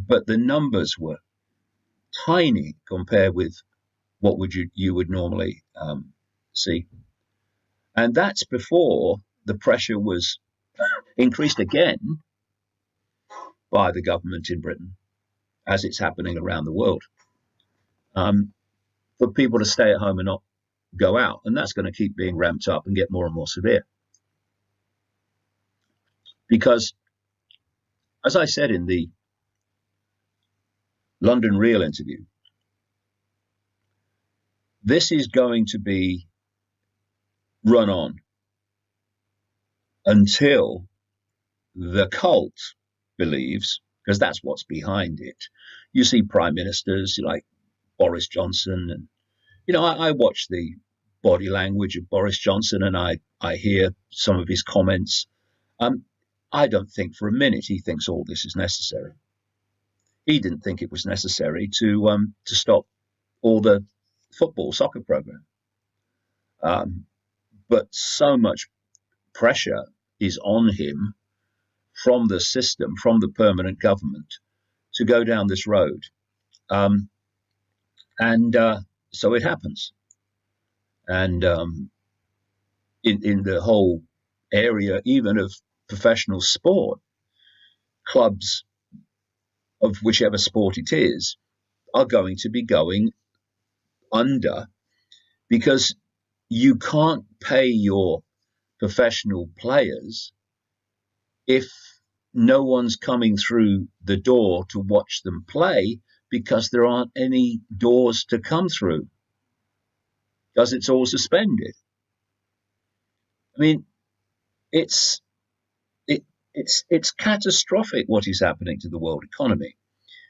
but the numbers were tiny compared with what you would normally see. And that's before the pressure was increased again by the government in Britain, as it's happening around the world, for people to stay at home and not go out. And that's going to keep being ramped up and get more and more severe. Because, as I said in the London Real interview, this is going to be run on until the cult believes, because that's what's behind it. You see prime ministers like Boris Johnson, and I watch the body language of Boris Johnson, and I hear some of his comments. I don't think for a minute he thinks all this is necessary. He didn't think it was necessary to stop all the soccer program. But so much pressure is on him from the system, from the permanent government, to go down this road. So it happens. And in the whole area, even of professional sport, clubs of whichever sport it is are going to be going under, because you can't pay your professional players if no one's coming through the door to watch them play, because there aren't any doors to come through, because it's all suspended. I mean, it's catastrophic what is happening to the world economy,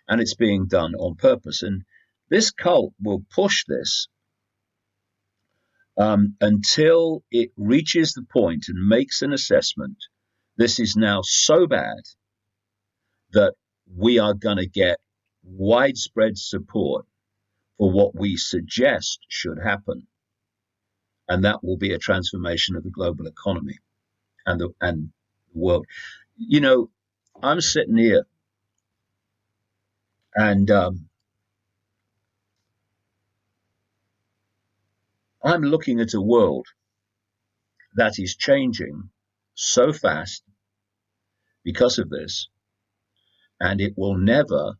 and it's being done on purpose. And this cult will push this until it reaches the point and makes an assessment. This is now so bad that we are going to get widespread support for what we suggest should happen. And that will be a transformation of the global economy and the world. I'm sitting here and I'm looking at a world that is changing so fast because of this, and it will never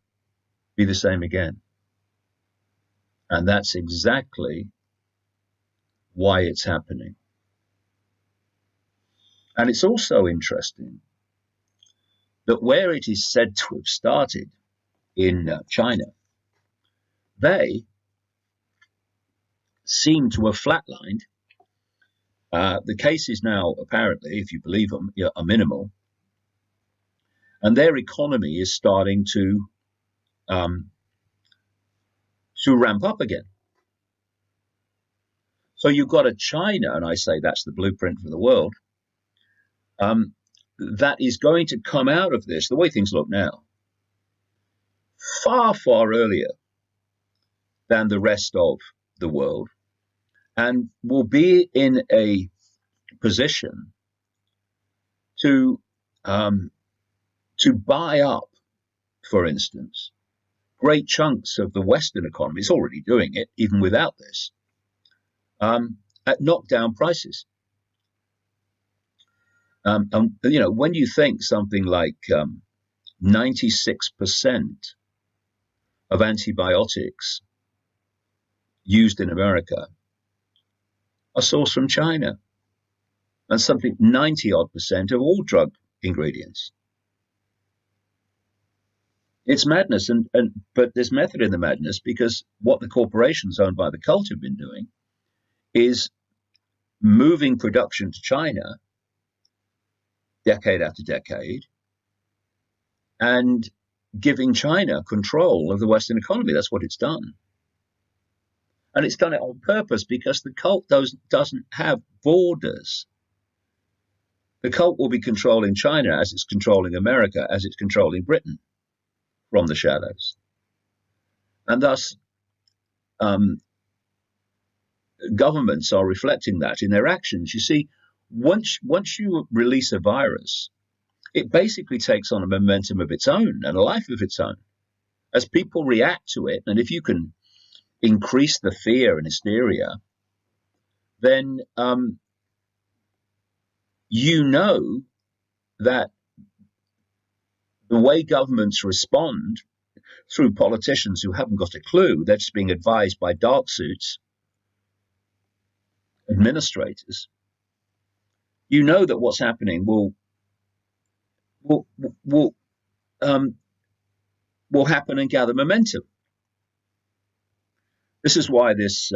be the same again. And that's exactly why it's happening. And it's also interesting that where it is said to have started in China, they seem to have flatlined. The cases now, apparently, if you believe them, are minimal. And their economy is starting to ramp up again. So you've got a China, and I say that's the blueprint for the world, that is going to come out of this, the way things look now, far, far earlier than the rest of the world, and will be in a position to buy up, for instance, great chunks of the Western economy. It's already doing it, even without this, at knockdown prices. When you think something like 96% of antibiotics used in America are sourced from China, and something 90-odd% of all drug ingredients. It's madness, but there's method in the madness, because what the corporations owned by the cult have been doing is moving production to China decade after decade and giving China control of the Western economy. That's what it's done. And it's done it on purpose, because the cult doesn't have borders. The cult will be controlling China as it's controlling America, as it's controlling Britain from the shadows. And thus, governments are reflecting that in their actions. You see, once you release a virus, it basically takes on a momentum of its own and a life of its own. as people react to it, and if you can increase the fear and hysteria, then you know that the way governments respond through politicians who haven't got a clue, they're just being advised by dark suits administrators, you know that what's happening will will um, will happen and gather momentum. This is why this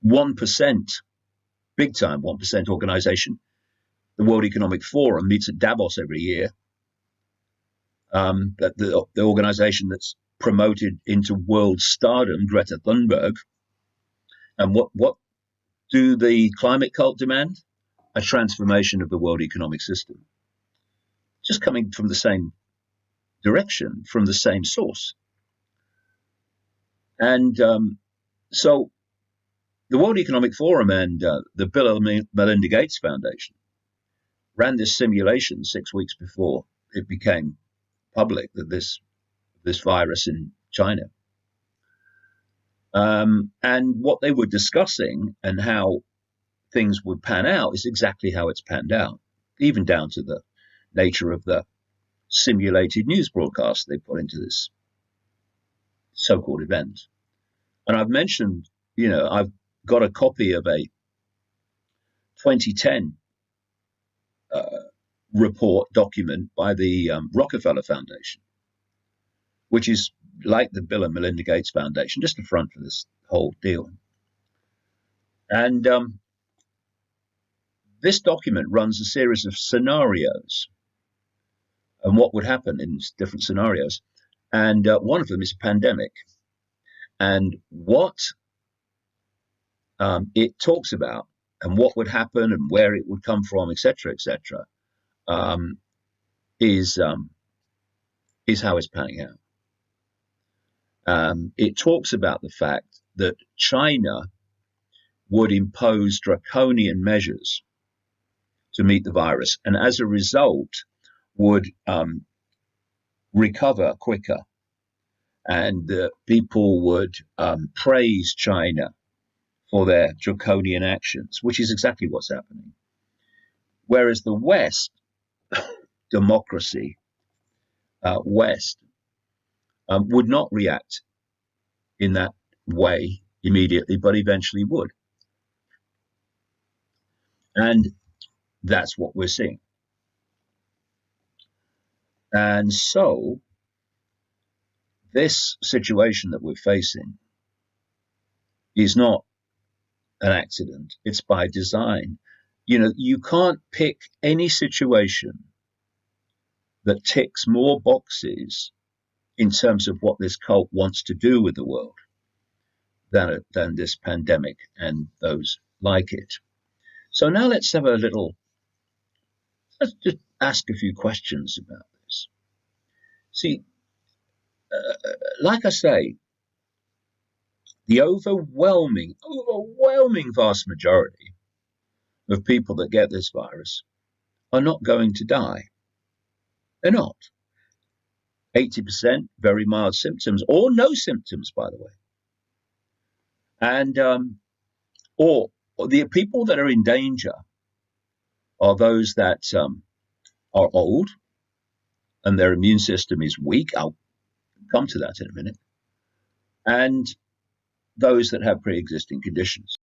1%, big time 1% organization, the World Economic Forum, meets at Davos every year. That the organization that's promoted into world stardom, Greta Thunberg. And what do the climate cult demand? A transformation of the world economic system. Just coming from the same direction, from the same source. And so the World Economic Forum and the Bill and Melinda Gates Foundation ran this simulation 6 weeks before it became public that this virus in China. And what they were discussing and how things would pan out is exactly how it's panned out, even down to the nature of the simulated news broadcast they put into this so-called event. And I've mentioned, I've got a copy of a 2010 report document by the Rockefeller Foundation, which is like the Bill and Melinda Gates Foundation, just a front for this whole deal. And this document runs a series of scenarios and what would happen in different scenarios. And one of them is a pandemic. And what it talks about and what would happen and where it would come from, etc., etc., is how it's panning out. It talks about the fact that China would impose draconian measures to meet the virus, and as a result would recover quicker, and people would praise China for their draconian actions, which is exactly what's happening. Whereas the West, democracy, West, would not react in that way immediately, but eventually would. And that's what we're seeing. And so this situation that we're facing is not an accident. It's by design. You can't pick any situation that ticks more boxes in terms of what this cult wants to do with the world than this pandemic and those like it. So now let's just ask a few questions about this. See, like I say, the overwhelming vast majority of people that get this virus are not going to die. They're not. 80% very mild symptoms, or no symptoms, by the way. And or the people that are in danger are those that are old and their immune system is weak. I'll come to that in a minute. And those that have pre-existing conditions.